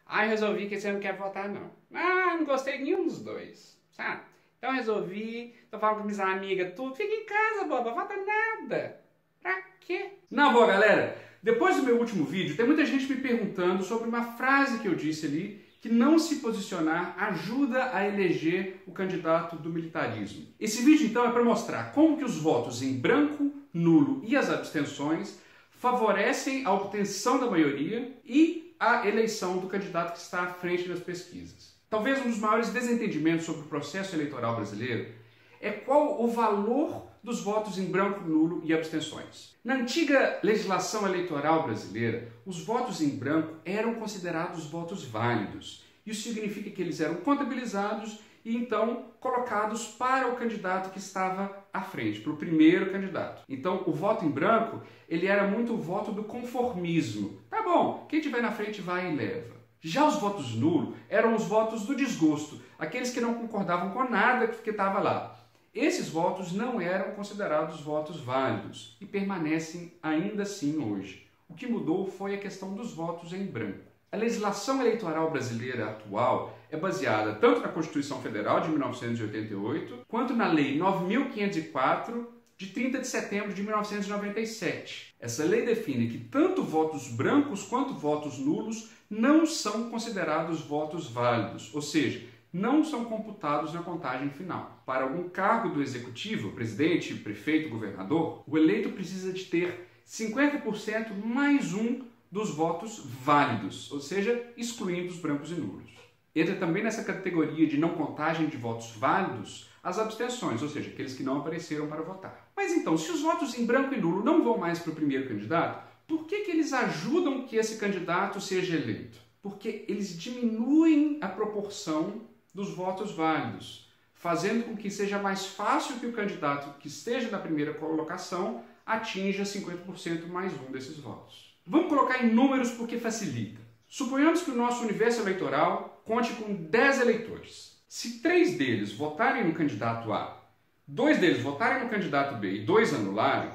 Aí resolvi que você não quer votar, não. Ah, não gostei de nenhum dos dois, sabe? Então resolvi, tô falando com minhas amigas, tudo. Fica em casa, boba, vota nada. Pra quê? Na boa, galera, depois do meu último vídeo, tem muita gente me perguntando sobre uma frase que eu disse ali, que não se posicionar ajuda a eleger o candidato do militarismo. Esse vídeo, então, é para mostrar como que os votos em branco, nulo e as abstenções favorecem a obtenção da maioria e a eleição do candidato que está à frente das pesquisas. Talvez um dos maiores desentendimentos sobre o processo eleitoral brasileiro é qual o valor dos votos em branco, nulo e abstenções. Na antiga legislação eleitoral brasileira, os votos em branco eram considerados votos válidos. Isso significa que eles eram contabilizados e então colocados para o candidato que estava à frente, para o primeiro candidato. Então, o voto em branco, ele era muito o voto do conformismo. Tá bom, quem estiver na frente vai e leva. Já os votos nulos eram os votos do desgosto, aqueles que não concordavam com nada que estava lá. Esses votos não eram considerados votos válidos e permanecem ainda assim hoje. O que mudou foi a questão dos votos em branco. A legislação eleitoral brasileira atual é baseada tanto na Constituição Federal de 1988, quanto na Lei 9.504, de 30 de setembro de 1997. Essa lei define que tanto votos brancos quanto votos nulos não são considerados votos válidos, ou seja, não são computados na contagem final. Para algum cargo do executivo, presidente, prefeito, governador, o eleito precisa de ter 50% mais um dos votos válidos, ou seja, excluindo os brancos e nulos. Entra também nessa categoria de não contagem de votos válidos as abstenções, ou seja, aqueles que não apareceram para votar. Mas então, se os votos em branco e nulo não vão mais para o primeiro candidato, por que eles ajudam que esse candidato seja eleito? Porque eles diminuem a proporção dos votos válidos, fazendo com que seja mais fácil que o candidato que esteja na primeira colocação atinja 50% mais um desses votos. Vamos colocar em números porque facilita. Suponhamos que o nosso universo eleitoral conte com 10 eleitores. Se 3 deles votarem no candidato A, 2 deles votarem no candidato B e 2 anularem,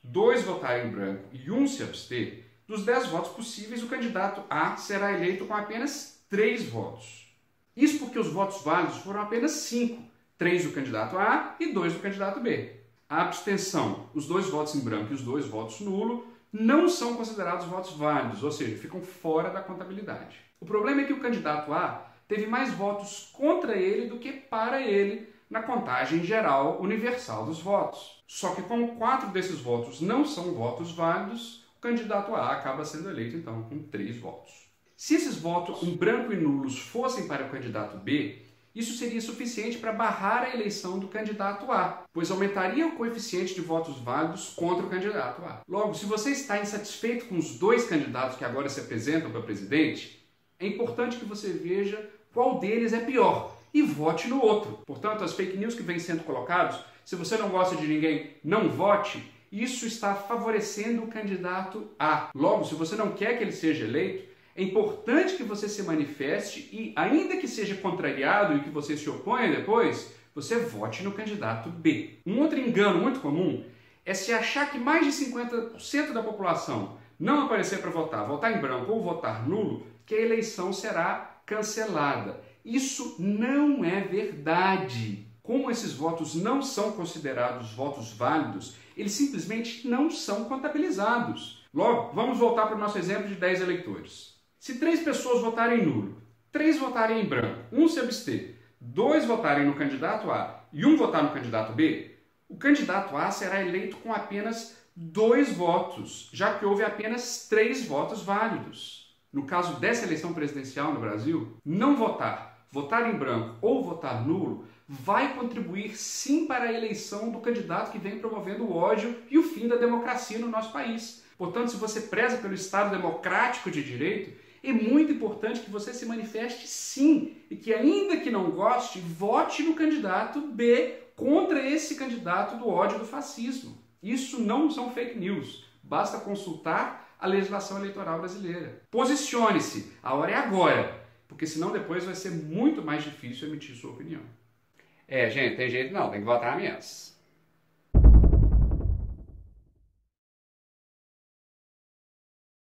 2 votarem em branco e 1 se abster, dos 10 votos possíveis, o candidato A será eleito com apenas 3 votos. Isso porque os votos válidos foram apenas 5, 3 do candidato A e 2 do candidato B. A abstenção, os 2 votos em branco e os 2 votos nulo, não são considerados votos válidos, ou seja, ficam fora da contabilidade. O problema é que o candidato A teve mais votos contra ele do que para ele na contagem geral universal dos votos. Só que como 4 desses votos não são votos válidos, o candidato A acaba sendo eleito então com 3 votos. Se esses votos em branco e nulos fossem para o candidato B, isso seria suficiente para barrar a eleição do candidato A, pois aumentaria o coeficiente de votos válidos contra o candidato A. Logo, se você está insatisfeito com os 2 candidatos que agora se apresentam para presidente, é importante que você veja qual deles é pior e vote no outro. Portanto, as fake news que vêm sendo colocadas, se você não gosta de ninguém, não vote, isso está favorecendo o candidato A. Logo, se você não quer que ele seja eleito, é importante que você se manifeste e, ainda que seja contrariado e que você se oponha depois, você vote no candidato B. Um outro engano muito comum é se achar que mais de 50% da população não aparecer para votar, votar em branco ou votar nulo, que a eleição será cancelada. Isso não é verdade. Como esses votos não são considerados votos válidos, eles simplesmente não são contabilizados. Logo, vamos voltar para o nosso exemplo de 10 eleitores. Se 3 pessoas votarem nulo, 3 votarem em branco, 1 se abster, 2 votarem no candidato A e 1 votar no candidato B, o candidato A será eleito com apenas 2 votos, já que houve apenas 3 votos válidos. No caso dessa eleição presidencial no Brasil, não votar, votar em branco ou votar nulo vai contribuir sim para a eleição do candidato que vem promovendo o ódio e o fim da democracia no nosso país. Portanto, se você preza pelo Estado democrático de direito, é muito importante que você se manifeste sim e que, ainda que não goste, vote no candidato B contra esse candidato do ódio do fascismo. Isso não são fake news. Basta consultar a legislação eleitoral brasileira. Posicione-se. A hora é agora, porque senão depois vai ser muito mais difícil emitir sua opinião. É, gente, tem jeito não, tem que votar mesmo.